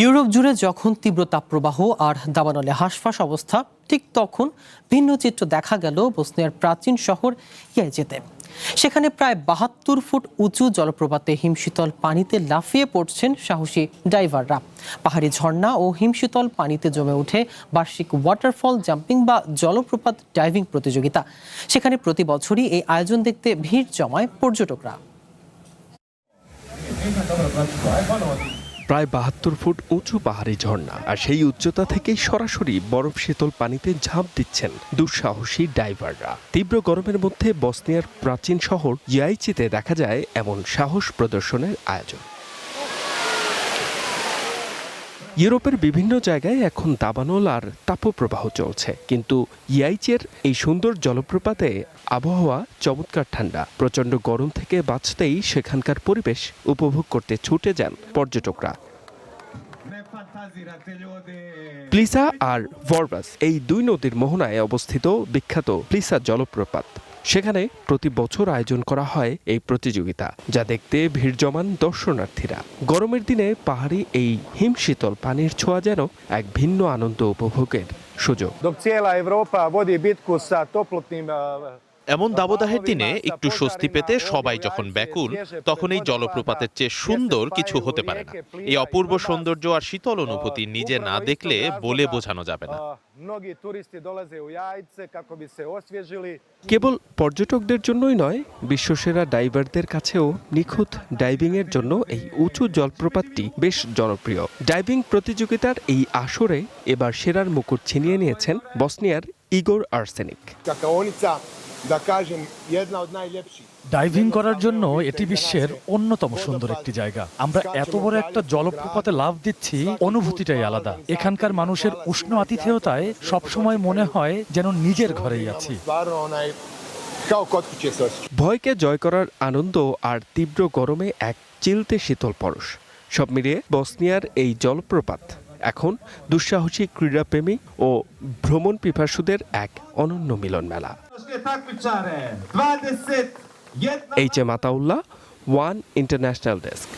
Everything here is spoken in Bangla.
ইউরোপ জুড়ে যখন তীব্র তাপপ্রবাহ আর দাবানলে হাঁসফাঁস অবস্থা, ঠিক তখন ভিন্ন চিত্র দেখা গেল বসনিয়ার প্রাচীন শহর ইয়াইচেতে। সেখানে প্রায় ৭২ ফুট উঁচু জলপ্রপাতে হিমশীতল পানিতে লাফিয়ে পড়ছেন সাহসী ডাইভাররা। পাহাড়ি ঝর্ণা ও হিমশীতল পানিতে জমে ওঠে বার্ষিক ওয়াটারফল জাম্পিং বা জলপ্রপাত ডাইভিং প্রতিযোগিতা। সেখানে প্রতি বছরই এই আয়োজন দেখতে ভিড় জমায় পর্যটকরা। প্রায় ৭২ ফুট উঁচু পাহাড়ি ঝর্ণা, আর সেই উচ্চতা থেকেই সরাসরি বরফ শীতল পানিতে ঝাঁপ দিচ্ছেন দুঃসাহসী ডাইভাররা। তীব্র গরমের মধ্যে বসনিয়ার প্রাচীন শহর ইয়াইচিতে দেখা যায় এমন সাহস প্রদর্শনের আয়োজন। ইউরোপের বিভিন্ন জায়গায় এখন দাবানল আর তাপপ্রবাহ চলছে, কিন্তু ইয়াইচের এই সুন্দর জলপ্রপাতে আবহাওয়া চমৎকার ঠান্ডা। প্রচণ্ড গরম থেকে বাঁচতেই সেখানকার পরিবেশ উপভোগ করতে ছুটে যান পর্যটকরা। প্লিসা আর ভরবাস এই দুই নদীর মোহনায় অবস্থিত বিখ্যাত প্লিসা জলপ্রপাত। সেখানে প্রতি বছর আয়োজন করা হয় এই প্রতিযোগিতা, যা দেখতে ভিড় জমান দর্শনার্থীরা। গরমের দিনে পাহাড়ি এই হিমশীতল পানির ছোঁয়া যেন এক ভিন্ন আনন্দ উপভোগের সুযোগ। এমন দাবদাহের দিনে একটু স্বস্তি পেতে সবাই যখন ব্যাকুল, তখন এই জলপ্রপাতের চেয়ে সুন্দর কিছু হতে পারে না। এই অপূর্ব সৌন্দর্য আর শীতল অনুভূতি নিজে না দেখলে বলে বোঝানো যাবে না। কেবল পর্যটকদের জন্যই নয়, বিশ্বসেরা ডাইভারদের কাছেও নিখুঁত ডাইভিংয়ের জন্য এই উঁচু জলপ্রপাতটি বেশ জনপ্রিয়। ডাইভিং প্রতিযোগিতার এই আসরে এবার সেরার মুকুট ছিনিয়ে নিয়েছেন বসনিয়ার ইগোর আর্সেনিক। ডাইভিং করার জন্য এটি বিশ্বের অন্যতম সুন্দর একটি জায়গা। আমরা এত বড় একটা জলপ্রপাতে লাফ দিচ্ছি, অনুভূতিটাই আলাদা। এখানকার মানুষের উষ্ণ আতিথেয়তায় সবসময় মনে হয় যেন নিজের ঘরেই আছি। ভয়কে জয় করার আনন্দ আর তীব্র গরমে এক চিলতে শীতল পরশ, সব মিলিয়ে বসনিয়ার এই জলপ্রপাত এখন দুঃসাহসী ক্রীড়াপ্রেমী ও ভ্রমণ পিপাসুদের এক অনন্য মিলন মেলা। H M Ataullah, one international desk.